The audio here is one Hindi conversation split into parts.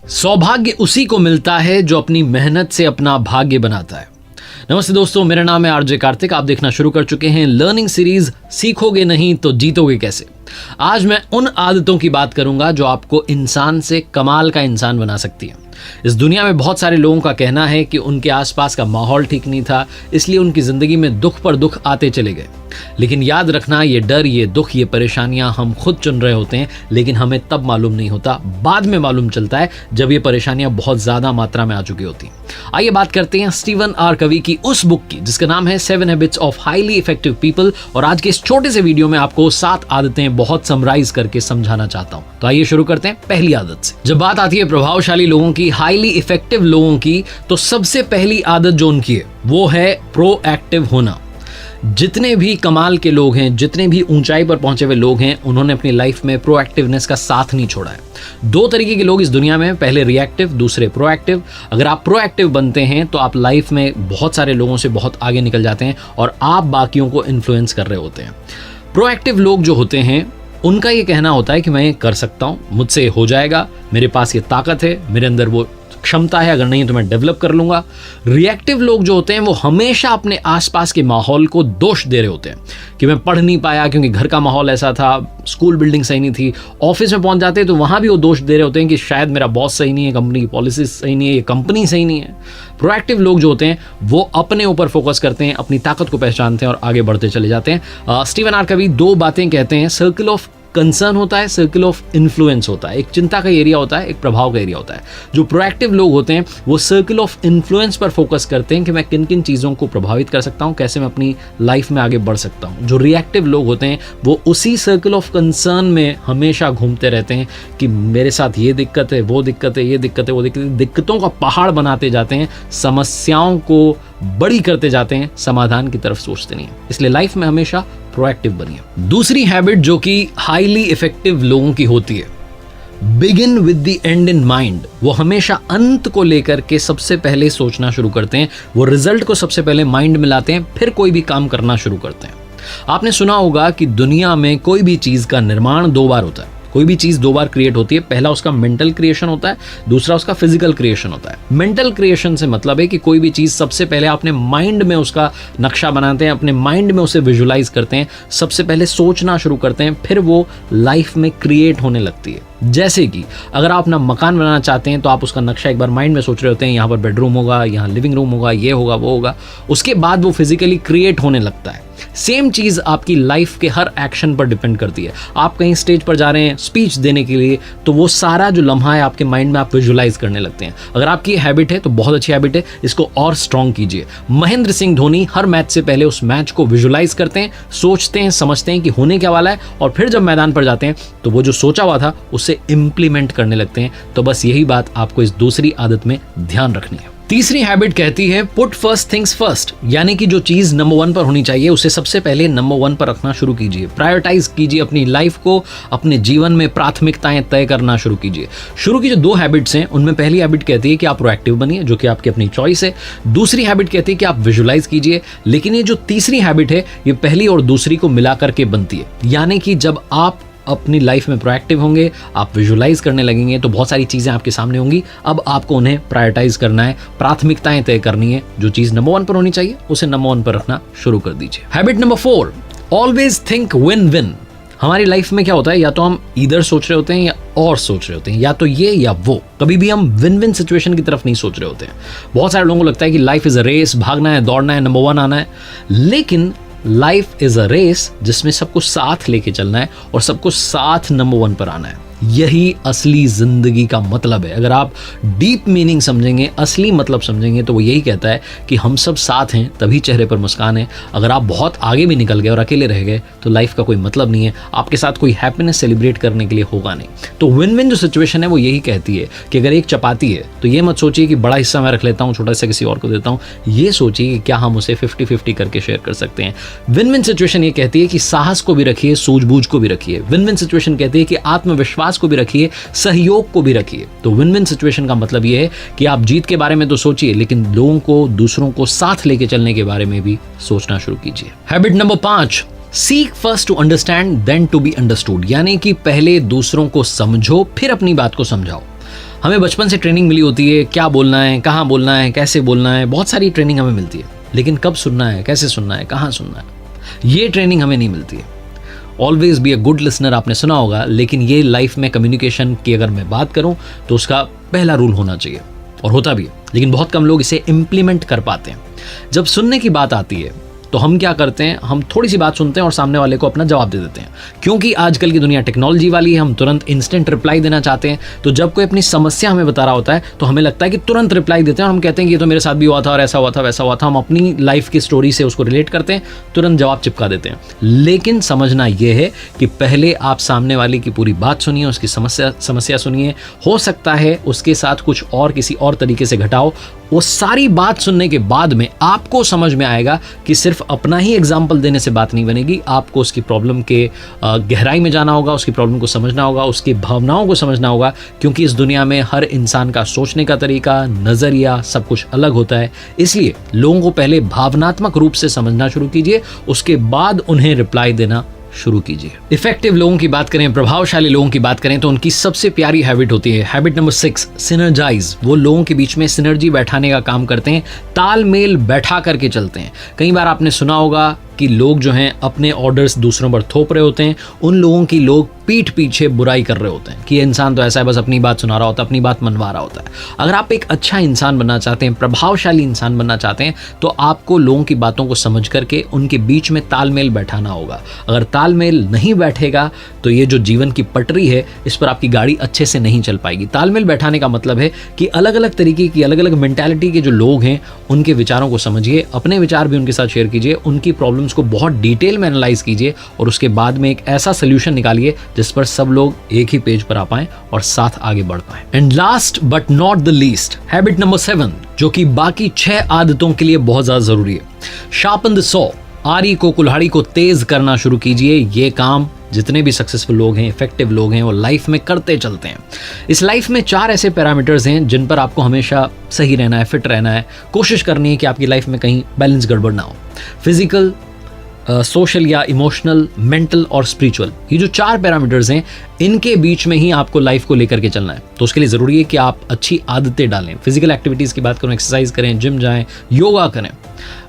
सौभाग्य उसी को मिलता है जो अपनी मेहनत से अपना भाग्य बनाता है। नमस्ते दोस्तों, मेरा नाम है आरजे कार्तिक। आप देखना शुरू कर चुके हैं लर्निंग सीरीज सीखोगे नहीं तो जीतोगे कैसे। आज मैं उन आदतों की बात करूंगा जो आपको इंसान से कमाल का इंसान बना सकती है। इस दुनिया में बहुत सारे लोगों का कहना है कि उनके आसपास का माहौल ठीक नहीं था, इसलिए उनकी जिंदगी में दुख पर दुख आते चले गए। लेकिन याद रखना, ये डर, ये दुख, ये परेशानियां हम खुद चुन रहे होते हैं, लेकिन हमें तब मालूम नहीं होता, बाद में मालूम चलता है जब ये परेशानियां बहुत ज्यादा मात्रा में आ चुकी होती हैं। आइए बात करते हैं स्टीवन आर कवी की उस बुक की जिसका नाम है 7 habits of highly effective people. और आज के इस छोटे से वीडियो में आपको 7 आदतें बहुत समराइज करके समझाना चाहता हूं। तो आइए शुरू करते हैं पहली आदत से। जब बात आती है प्रभावशाली लोगों की, हाईली इफेक्टिव लोगों की, तो सबसे पहली आदत जो उनकी है वो है प्रोएक्टिव होना। जितने भी कमाल के लोग हैं, जितने भी ऊंचाई पर पहुंचे हुए लोग हैं, उन्होंने अपनी लाइफ में प्रोएक्टिवनेस का साथ नहीं छोड़ा है। 2 तरीके के लोग इस दुनिया में, पहले रिएक्टिव, दूसरे प्रोएक्टिव। अगर आप प्रोएक्टिव बनते हैं तो आप लाइफ में बहुत सारे लोगों से बहुत आगे निकल जाते हैं और आप बाकियों को इन्फ्लुएंस कर रहे होते हैं। प्रोएक्टिव लोग जो होते हैं उनका ये कहना होता है कि मैं ये कर सकता हूँ, मुझसे हो जाएगा, मेरे पास ये ताकत है, मेरे अंदर वो क्षमता है, अगर नहीं तो मैं डेवलप कर लूंगा। रिएक्टिव लोग जो होते हैं वो हमेशा अपने आसपास के माहौल को दोष दे रहे होते हैं कि मैं पढ़ नहीं पाया क्योंकि घर का माहौल ऐसा था, स्कूल बिल्डिंग सही नहीं थी। ऑफिस में पहुंच जाते हैं तो वहां भी वो दोष दे रहे होते हैं कि शायद मेरा बॉस सही नहीं है, कंपनी की पॉलिसी सही नहीं है, ये कंपनी सही नहीं है। प्रोएक्टिव लोग जो होते हैं वो अपने ऊपर फोकस करते हैं, अपनी ताकत को पहचानते हैं और आगे बढ़ते चले जाते हैं। स्टीवन आर कवी 2 बातें कहते हैं, सर्कल ऑफ कंसर्न होता है, सर्कल ऑफ इन्फ्लुएंस होता है। एक चिंता का एरिया होता है, एक प्रभाव का एरिया होता है। जो प्रोएक्टिव लोग होते हैं वो सर्कल ऑफ इन्फ्लुएंस पर फोकस करते हैं कि मैं किन किन चीज़ों को प्रभावित कर सकता हूँ, कैसे मैं अपनी लाइफ में आगे बढ़ सकता हूँ। जो रिएक्टिव लोग होते हैं वो उसी सर्कल ऑफ कंसर्न में हमेशा घूमते रहते हैं कि मेरे साथ ये दिक्कत है, वो दिक्कत है, ये दिक्कत है, वो दिक्कत है। दिक्कतों का पहाड़ बनाते जाते हैं, समस्याओं को बड़ी करते जाते हैं, समाधान की तरफ सोचते नहीं है। इसलिए लाइफ में हमेशा प्रोएक्टिव बनिए। दूसरी हैबिट जो कि हाईली इफेक्टिव लोगों की होती है, begin with the and in mind. वो हमेशा अंत को लेकर के सबसे पहले सोचना शुरू करते हैं, वो रिजल्ट को सबसे पहले माइंड में लाते हैं, फिर कोई भी काम करना शुरू करते हैं। आपने सुना होगा कि दुनिया में कोई भी चीज का निर्माण 2 बार होता है। कोई भी चीज 2 बार क्रिएट होती है। पहला उसका मेंटल क्रिएशन होता है, दूसरा उसका फिजिकल क्रिएशन होता है। मेंटल क्रिएशन से मतलब है कि कोई भी चीज सबसे पहले अपने माइंड में उसका नक्शा बनाते हैं, अपने माइंड में उसे विजुलाइज करते हैं, सबसे पहले सोचना शुरू करते हैं, फिर वो लाइफ में क्रिएट होने लगती है। जैसे कि अगर आप अपना मकान बनाना चाहते हैं तो आप उसका नक्शा एक बार माइंड में सोच रहे होते हैं, यहाँ पर बेडरूम होगा, यहाँ लिविंग रूम होगा, ये होगा, वो होगा। उसके बाद वो फिजिकली क्रिएट होने लगता है। सेम चीज आपकी लाइफ के हर एक्शन पर डिपेंड करती है। आप कहीं स्टेज पर जा रहे हैं स्पीच देने के लिए, तो वो सारा जो लम्हा है आपके माइंड में आप विजुलाइज करने लगते हैं। अगर आपकी ये हैबिट है तो बहुत अच्छी हैबिट है, इसको और स्ट्रॉन्ग कीजिए। महेंद्र सिंह धोनी हर मैच से पहले उस मैच को विजुलाइज करते हैं, सोचते हैं, समझते हैं कि होने क्या वाला है, और फिर जब मैदान पर जाते हैं तो वो जो सोचा हुआ था उसे इंप्लीमेंट करने लगते हैं। तो बस यही बात आपको इस दूसरी आदत में ध्यान रखनी है। तीसरी हैबिट कहती है पुट फर्स्ट थिंग्स फर्स्ट, यानी कि जो चीज नंबर 1 पर होनी चाहिए उसे सबसे पहले नंबर 1 पर रखना शुरू कीजिए। प्रायोरिटाइज कीजिए अपनी लाइफ को, अपने जीवन में प्राथमिकताएं तय करना शुरू कीजिए। शुरू की जो 2 हैबिट्स हैं उनमें पहली हैबिट कहती है कि आप प्रोएक्टिव बनिए, जो कि आपकी अपनी चॉइस है। दूसरी हैबिट कहती है कि आप विजुलाइज कीजिए। लेकिन ये जो तीसरी हैबिट है ये पहली और दूसरी को मिलाकर के बनती है, यानी कि जब आप अपनी लाइफ में प्रोएक्टिव होंगे, आप विजुलाइज करने लगेंगे तो बहुत सारी चीजें आपके सामने होंगी। अब आपको उन्हें प्रायोरिटाइज करना है, प्राथमिकताएं तय करनी है। जो चीज नंबर 1 पर होनी चाहिए उसे नंबर 1 पर रखना शुरू कर दीजिए। Habit number 4, always think win win. हमारी लाइफ में क्या होता है, या तो हम इधर सोच रहे होते हैं या और सोच रहे होते हैं, या तो ये या वो। कभी भी हम विन विन सिचुएशन की तरफ नहीं सोच रहे होते हैं। बहुत सारे लोगों को लगता है कि लाइफ इज अ रेस, भागना है, दौड़ना है, नंबर 1 आना है। लेकिन लाइफ इज अ रेस जिसमें सबको साथ लेके चलना है और सबको साथ नंबर 1 पर आना है। यही असली जिंदगी का मतलब है। अगर आप डीप मीनिंग समझेंगे, असली मतलब समझेंगे, तो वो यही कहता है कि हम सब साथ हैं तभी चेहरे पर मुस्कान है। अगर आप बहुत आगे भी निकल गए और अकेले रह गए तो लाइफ का कोई मतलब नहीं है, आपके साथ कोई हैप्पीनेस सेलिब्रेट करने के लिए होगा नहीं। तो विन विन जो सिचुएशन है वो यही कहती है कि अगर एक चपाती है तो ये मत सोचिए कि बड़ा हिस्सा मैं रख लेता हूँ, छोटा हिस्सा किसी और को देता हूँ। ये सोचिए कि क्या हम उसे 50-50 करके शेयर कर सकते हैं। विन विन सिचुएशन ये कहती है कि साहस को भी रखिए, सूझबूझ को भी रखिए। विन विन सिचुएशन कहती है कि आत्मविश्वास को भी रखिए, सहयोग को भी रखिए। तो विन विन सिचुएशन का मतलब यह है कि आप जीत के बारे में तो सोचिए, लेकिन लोगों को, दूसरों को साथ लेके चलने के बारे में भी सोचना शुरू कीजिए। Habit number 5, seek first to understand then to be understood, यानी कि पहले दूसरों को समझो फिर अपनी बात को समझाओ। हमें बचपन से ट्रेनिंग मिली होती है, क्या बोलना है, कहाँ बोलना है, कैसे बोलना है, बहुत सारी ट्रेनिंग हमें मिलती है, लेकिन कब सुनना है, कैसे सुनना है, कहाँ सुनना है, ये ट्रेनिंग हमें नहीं मिलती है। Always be a good listener आपने सुना होगा, लेकिन ये लाइफ में कम्युनिकेशन की अगर मैं बात करूं तो उसका पहला रूल होना चाहिए, और होता भी है, लेकिन बहुत कम लोग इसे इम्प्लीमेंट कर पाते हैं। जब सुनने की बात आती है तो हम क्या करते हैं, हम थोड़ी सी बात सुनते हैं और सामने वाले को अपना जवाब दे देते हैं, क्योंकि आजकल की दुनिया टेक्नोलॉजी वाली है, हम तुरंत इंस्टेंट रिप्लाई देना चाहते हैं। तो जब कोई अपनी समस्या हमें बता रहा होता है तो हमें लगता है कि तुरंत रिप्लाई देते हैं, और हम कहते हैं कि ये तो मेरे साथ भी हुआ था और ऐसा हुआ था वैसा हुआ था, हम अपनी लाइफ की स्टोरी से उसको रिलेट करते हैं, तुरंत जवाब चिपका देते हैं। लेकिन समझना यह है कि पहले आप सामने वाले की पूरी बात सुनिए, उसकी समस्या सुनिए, हो सकता है उसके साथ कुछ और किसी और तरीके से घटाओ। वो सारी बात सुनने के बाद में आपको समझ में आएगा कि सिर्फ अपना ही एग्जाम्पल देने से बात नहीं बनेगी, आपको उसकी प्रॉब्लम के गहराई में जाना होगा, उसकी प्रॉब्लम को समझना होगा, उसकी भावनाओं को समझना होगा, क्योंकि इस दुनिया में हर इंसान का सोचने का तरीका, नज़रिया सब कुछ अलग होता है। इसलिए लोगों को पहले भावनात्मक रूप से समझना शुरू कीजिए, उसके बाद उन्हें रिप्लाई देना शुरू कीजिए। इफेक्टिव लोगों की बात करें, प्रभावशाली लोगों की बात करें, तो उनकी सबसे प्यारी हैबिट होती है हैबिट नंबर 6, सिनर्जाइज। वो लोगों के बीच में सिनर्जी बैठाने का काम करते हैं, तालमेल बैठा करके चलते हैं। कई बार आपने सुना होगा कि लोग जो हैं अपने ऑर्डर्स दूसरों पर थोप रहे होते हैं, उन लोगों की लोग पीठ पीछे बुराई कर रहे होते हैं कि ये इंसान तो ऐसा है, बस अपनी बात सुना रहा होता है, अपनी बात मनवा रहा होता है। अगर आप एक अच्छा इंसान बनना चाहते हैं, प्रभावशाली इंसान बनना चाहते हैं, तो आपको लोगों की बातों को समझ करके उनके बीच में तालमेल बैठाना होगा। अगर तालमेल नहीं बैठेगा तो ये जो जीवन की पटरी है, इस पर आपकी गाड़ी अच्छे से नहीं चल पाएगी। तालमेल बैठाने का मतलब है कि अलग अलग तरीके की, अलग अलग मेंटालिटी के जो लोग हैं, उनके विचारों को समझिए, अपने विचार भी उनके साथ शेयर कीजिए, उनकी प्रॉब्लम्स को बहुत डिटेल में एनालाइज कीजिए, और उसके बाद में एक ऐसा सोल्यूशन निकालिए जिस पर सब लोग एक ही पेज पर आ पाएं और साथ आगे बढ़ पाएं। And last but not the least, habit number 7, जो कि बाकी 6 आदतों के लिए बहुत ज्यादा जरूरी है, शार्पन द सॉ। आरी को, कुल्हाड़ी को तेज करना शुरू कीजिए। ये काम जितने भी सक्सेसफुल लोग हैं, इफेक्टिव लोग हैं, वो लाइफ में करते चलते हैं। इस लाइफ में 4 ऐसे पैरामीटर्स हैं जिन पर आपको हमेशा सही रहना है, फिट रहना है, कोशिश करनी है कि आपकी लाइफ में कहीं बैलेंस गड़बड़ ना हो। फिजिकल, सोशल या इमोशनल, मेंटल और स्पिरिचुअल, ये जो 4 पैरामीटर्स हैं, इनके बीच में ही आपको लाइफ को लेकर के चलना है। तो उसके लिए ज़रूरी है कि आप अच्छी आदतें डालें। फिजिकल एक्टिविटीज़ की बात करूँ, एक्सरसाइज करें, जिम जाएं, योगा करें।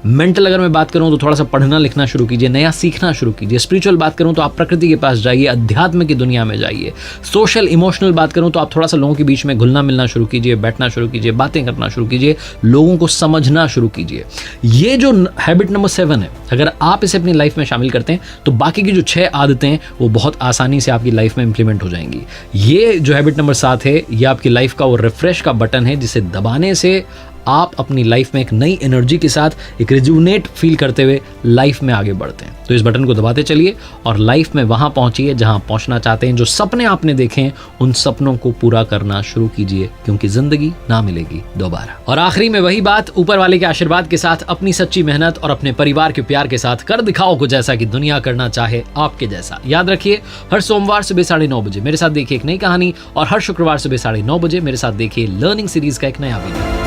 मेंटल अगर मैं बात करूं तो थोड़ा सा पढ़ना लिखना शुरू कीजिए, नया सीखना शुरू कीजिए। स्पिरिचुअल बात करूं तो आप प्रकृति के पास जाइए, अध्यात्म की दुनिया में जाइए। सोशल इमोशनल बात करूं तो आप थोड़ा सा लोगों के बीच में घुलना मिलना शुरू कीजिए, बैठना शुरू कीजिए, बातें करना शुरू कीजिए, लोगों को समझना शुरू कीजिए। ये जो हैबिट नंबर 7 है, अगर आप इसे अपनी लाइफ में शामिल करते हैं तो बाकी की जो 6 आदतें हैं वो बहुत आसानी से आपकी लाइफ में इंप्लीमेंट हो जाएंगी। ये जो हैबिट नंबर 7 है, ये आपकी लाइफ का वो रिफ्रेश का बटन है जिसे दबाने से आप अपनी लाइफ में एक नई एनर्जी के साथ, एक रिजुवनेट फील करते हुए लाइफ में आगे बढ़ते हैं। तो इस बटन को दबाते चलिए और लाइफ में वहां पहुंचिए जहां पहुंचना चाहते हैं। जो सपने आपने देखे हैं, उन सपनों को पूरा करना शुरू कीजिए, क्योंकि जिंदगी ना मिलेगी दोबारा। और आखिरी में वही बात, ऊपर वाले के आशीर्वाद के साथ, अपनी सच्ची मेहनत और अपने परिवार के प्यार के साथ कर दिखाओ कुछ ऐसा कि दुनिया करना चाहे आपके जैसा। याद रखिए, हर सोमवार सुबह 9:30 बजे मेरे साथ देखिए एक नई कहानी, और हर शुक्रवार सुबह 9:30 बजे मेरे साथ देखिए लर्निंग सीरीज का एक नया वीडियो।